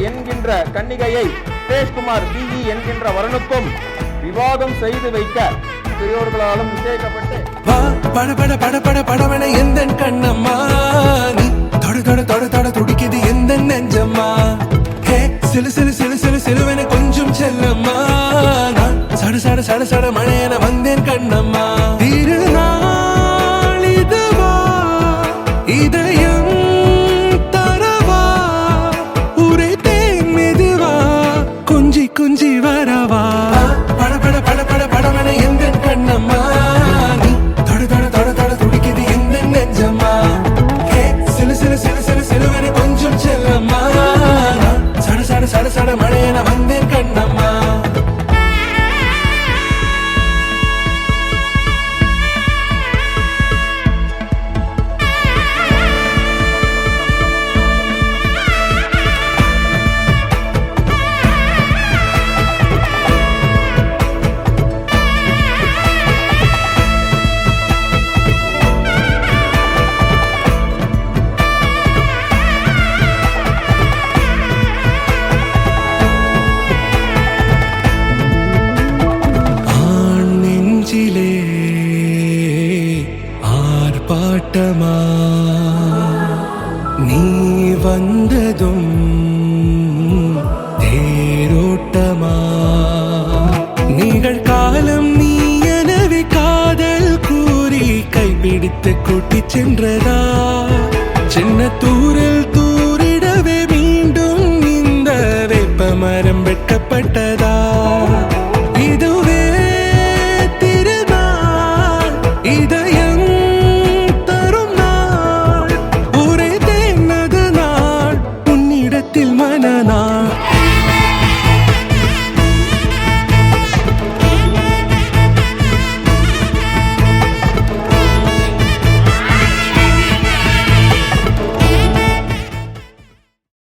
என்கின்ற கன்னிகையை சுரேஷ்குமார் பிஇ என்கின்ற வரனுக்கும் விவாதம் செய்து வைக்க பெரியோர்களாலும் நிச்சயிக்கப்பட்டு பட பட பட பட படவன எந்த கண்ணம்மா நீ தொட தொட தொட தொட துடிக்குது எந்த நெஞ்சம்மா ஹே சிலு சிலு சிலு சிலு சிலுவன கொஞ்சம் செல்லம்மா நான் சட சட சட சட மழையன வந்தேன் கண்ணம்மா திருநாள் இதுவா இதயம் குஞ்சி வரவா பட பட பட பட படவன எந்த கண்ணம்மா நீ தொட தொட தொட தொட துடிக்குது எந்த நெஞ்சம்மா ஹே சிலு சிலு சிலு சிலு சிலுவன கொஞ்சம் செல்லம்மா சட சட சட சட மழையன வந்தேன் கண்ணம்மா ஆர்ப்பாட்டமா நீ வந்ததும் தேரோட்டமா நிகழ்காலம் நீ எனவே காதல் கூறி கைப்பிடித்து கூட்டி சென்றதா சின்ன தூர